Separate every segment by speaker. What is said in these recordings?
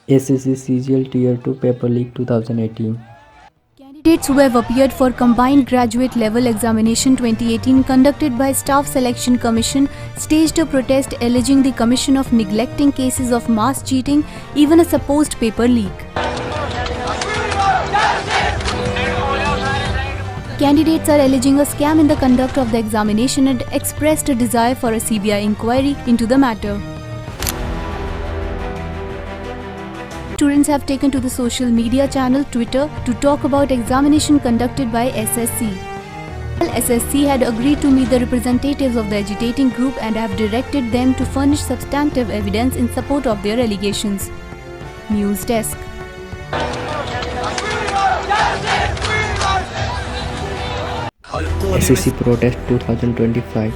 Speaker 1: SSC CGL Tier 2 Paper Leak 2018.
Speaker 2: Candidates who have appeared for Combined Graduate Level Examination 2018 conducted by Staff Selection Commission staged a protest alleging the Commission of neglecting cases of mass cheating, even a supposed paper leak. Candidates are alleging a scam in the conduct of the examination and expressed a desire for a CBI inquiry into the matter. Students have taken to the social media channel Twitter to talk about examination conducted by SSC. SSC had agreed to meet the representatives of the agitating group and have directed them to furnish substantive evidence in support of their allegations. News Desk.
Speaker 1: SSC Protest 2025.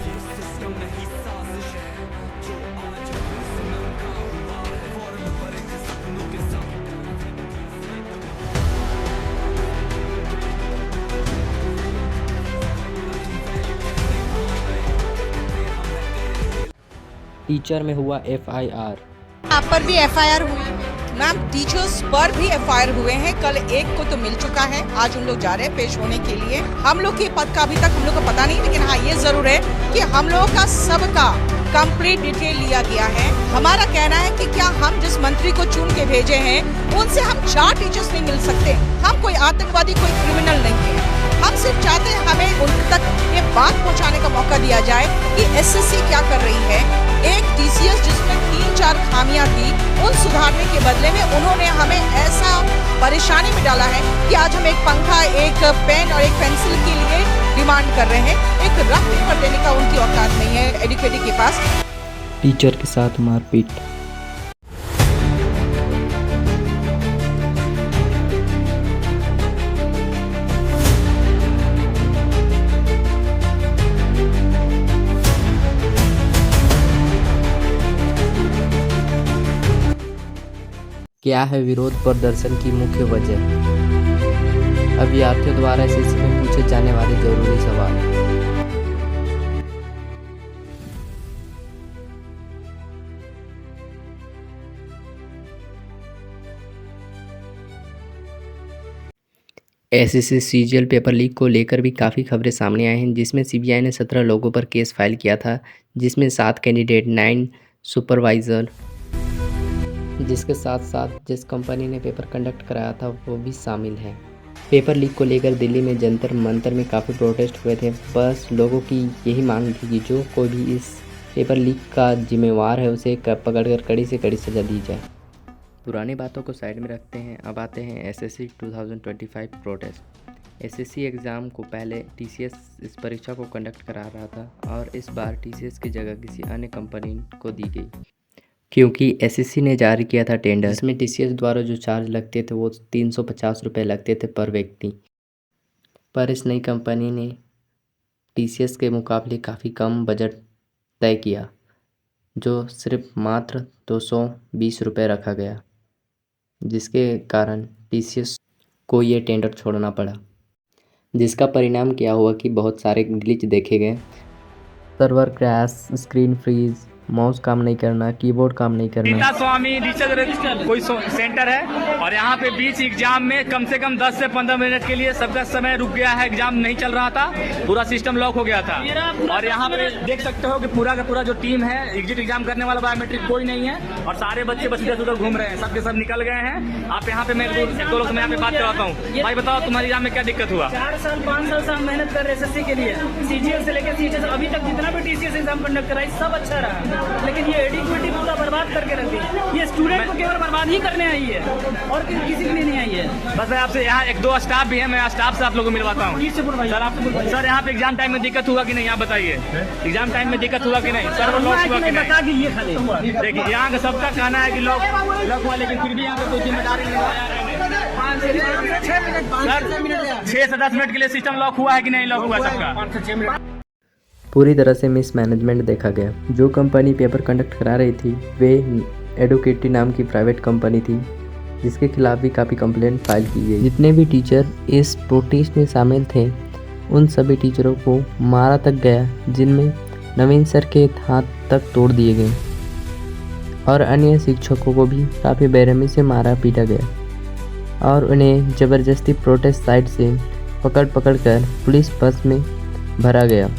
Speaker 1: Teacher में हुआ FIR।
Speaker 3: आप पर भी FIR हुई ma'am, teachers पर भी FIR हुए हैं। कल एक को तो मिल चुका है, आज हम लोग जा रहे हैं पेश होने के लिए। हम लोग के पद का अभी तक हम लोग को पता नहीं, लेकिन हाँ ये जरूर है कि हम लोगों का सबका कंप्लीट डिटेल लिया गया है। हमारा कहना है कि क्या हम जिस मंत्री को चुन के भेजे हैं उनसे हम 4 टीचर्स नहीं मिल सकते? हम कोई आतंकवादी, कोई क्रिमिनल नहीं है। हम सिर्फ चाहते हैं हमें उन तक ये बात पहुंचाने का मौका दिया जाए कि SSC क्या कर रही है। एक TCS जिसमें 3-4 खामियां थी, उन सुधारने के बदले में उन्होंने हमें ऐसा परेशानी में डाला है कि आज हम एक पंखा, एक पेन और एक पेंसिल के लिए डिमांड कर रहे हैं। एक रफ पेपर देने का उनकी औकात नहीं है एडुकेटी के पास।
Speaker 1: टीचर के साथ मारपीट। क्या है विरोध प्रदर्शन की मुख्य वजह? अभ्यर्थियों द्वारा SSC में पूछे जाने वाले जरूरी सवाल। SSC CGL पेपर लीक को लेकर भी काफ़ी खबरें सामने आई हैं, जिसमें CBI ने 17 लोगों पर केस फाइल किया था, जिसमें 7 कैंडिडेट, 9 सुपरवाइज़र, जिसके साथ साथ जिस कंपनी ने पेपर कंडक्ट कराया था वो भी शामिल है। पेपर लीक को लेकर दिल्ली में जंतर मंतर में काफ़ी प्रोटेस्ट हुए थे। बस लोगों की यही मांग थी कि जो कोई भी इस पेपर लीक का जिम्मेवार है उसे पकड़कर कड़ी से कड़ी सज़ा दी जाए। पुरानी बातों को साइड में रखते हैं, अब आते हैं SSC 2025 प्रोटेस्ट। SSC एग्ज़ाम को पहले TCS इस परीक्षा को कंडक्ट करा रहा था और इस बार TCS की जगह किसी अन्य कंपनी को दी गई, क्योंकि SSC ने जारी किया था टेंडर, जिसमें TCS द्वारा जो चार्ज लगते थे वो 350 रुपये लगते थे पर व्यक्ति। पर इस नई कंपनी ने TCS के मुकाबले काफ़ी कम बजट तय किया, जो सिर्फ मात्र 220 रुपये रखा गया, जिसके कारण TCS को ये टेंडर छोड़ना पड़ा, जिसका परिणाम क्या हुआ कि बहुत सारे ग्लिच देखे गए। Server crash, screen freeze, mouse काम नहीं करना, कीबोर्ड काम नहीं करना।
Speaker 4: गीता स्वामी टीचर कोई सेंटर है और यहाँ पे बीच एग्जाम में कम से कम 10 से 15 मिनट के लिए सबका समय रुक गया है। एग्जाम नहीं चल रहा था, पूरा सिस्टम लॉक हो गया था। और यहाँ पे देख सकते हो कि पूरा का पूरा जो टीम है, एग्जिट एग्जाम करने वाला बायोमेट्रिक कोई नहीं है और सारे बच्चे बस इधर उधर घूम रहे हैं, सबके सब निकल गए हैं। आप यहाँ पे मैं 2 लोग से मैं यहाँ पे बात करवाता हूँ। भाई बताओ तुम्हारे एग्जाम में क्या दिक्कत हुआ?
Speaker 5: 4 साल 5 साल से हम मेहनत कर रहे हैं SSC के लिए। CGL से लेकर CGL अभी तक जितना भी TCS एग्जाम कंडक्ट कराई सब अच्छा रहा, लेकिन ये एडिक्विटी पूरा बर्बाद करके रख दी। ये स्टूडेंट को केवल बर्बाद ही करने आई है और किसी के लिए नहीं आई है।
Speaker 4: बस मैं आपसे यहाँ 1-2 स्टाफ भी है, मैं स्टाफ से आप लोगों को मिलवाता हूँ। सर यहाँ पे एग्जाम टाइम में दिक्कत हुआ कि नहीं, आप बताइए। एग्जाम टाइम में दिक्कत हुआ कि नहीं? सर लॉक हुआ कि नहीं? देखिए यहाँ का सबका कहना है कि लॉक हुआ, लेकिन फिर भी यहाँ पे कोई जिम्मेदारी नहीं है। 6 से 10 मिनट के लिए सिस्टम लॉक हुआ है कि नहीं लॉक हुआ सबका?
Speaker 1: पूरी तरह से मिसमैनेजमेंट देखा गया। जो कंपनी पेपर कंडक्ट करा रही थी वे एडुकेटी नाम की प्राइवेट कंपनी थी, जिसके खिलाफ भी काफ़ी कंप्लेंट फाइल की गई। जितने भी टीचर इस प्रोटेस्ट में शामिल थे उन सभी टीचरों को मारा तक गया, जिनमें नवीन सर के हाथ तक तोड़ दिए गए और अन्य शिक्षकों को भी काफ़ी बेरहमी से मारा पीटा गया और उन्हें ज़बरदस्ती प्रोटेस्ट साइट से पकड़ कर पुलिस बस में भरा गया।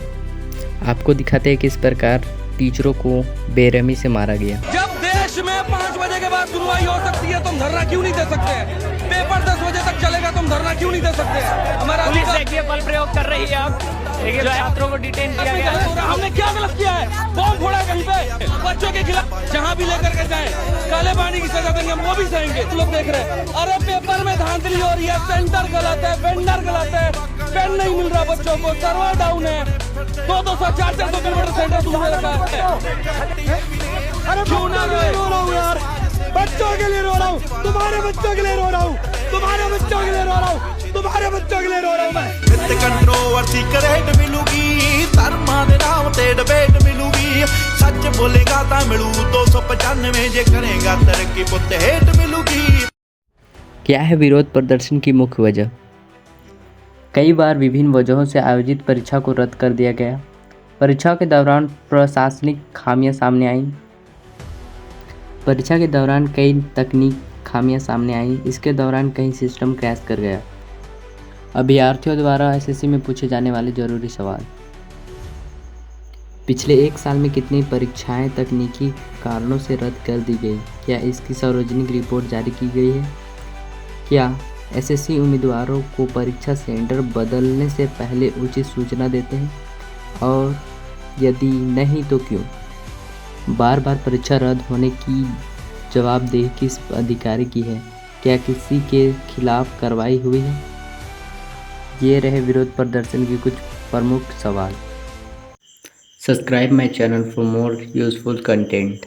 Speaker 1: आपको दिखाते हैं किस प्रकार टीचरों को बेरहमी से मारा गया।
Speaker 6: जब देश में 5 बजे के बाद सुनवाई हो सकती है, तुम धरना क्यों नहीं दे सकते? पेपर 10 बजे तक चलेगा, तुम धरना क्यों नहीं दे सकते? हमारा
Speaker 5: पुलिस देखिए बल प्रयोग कर रही है। अब देखिए छात्रों को डिटेन किया गया है।
Speaker 6: हमने क्या गलत किया है? बॉम्ब फोड़ा है कहीं पे, बच्चों के खिलाफ जहाँ भी लेकर के जाए काले पानी की सजा देंगे, हम वो भी सहेंगे। तुम लोग देख रहे हैं, अरे पेपर में धांधली हो रही है, सेंटर गलत है, वेंडर गलत है, पेन नहीं मिल रहा बच्चों को, सर्वर डाउन है, 200-400 किलोमीटर सेंटर दूर में रखा है। अरे क्यों ना रो रहा हूँ यार, बच्चों के लिए रो रहा हूँ, तुम्हारे बच्चों के लिए रो रहा हूँ, तुम्हारे बच्चों के लिए रो रहा हूँ, तुम्हारे बच्चों के लिए रो रहा हूँ मैं।
Speaker 7: इत्ते कंट्रोवर्सी करेट मिलूगी, धर्मा दे नाम ते डिबेट मिलूगी, सच बोलेगा ता मिलू 295 जे करेगा तरक्की पुत हेट मिलूगी।
Speaker 1: क्या है विरोध प्रदर्शन की मुख्य वजह? कई बार विभिन्न वजहों से आयोजित परीक्षा को रद्द कर दिया गया। परीक्षा के दौरान प्रशासनिक खामियां सामने आईं। परीक्षा के दौरान कई तकनीक खामियां सामने आईं। इसके दौरान कहीं सिस्टम क्रैश कर गया। अभ्यर्थियों द्वारा एसएससी में पूछे जाने वाले जरूरी सवाल। पिछले 1 साल में कितनी परीक्षाएं तकनीकी कारणों से रद्द कर दी गई? क्या इसकी सार्वजनिक रिपोर्ट जारी की गई है? क्या एसएससी उम्मीदवारों को परीक्षा सेंटर बदलने से पहले उचित सूचना देते हैं? और यदि नहीं तो क्यों? बार बार परीक्षा रद्द होने की जवाबदेही किस अधिकारी की है? क्या किसी के खिलाफ कार्रवाई हुई है? ये रहे विरोध प्रदर्शन के कुछ प्रमुख सवाल। Subscribe my channel for more useful content.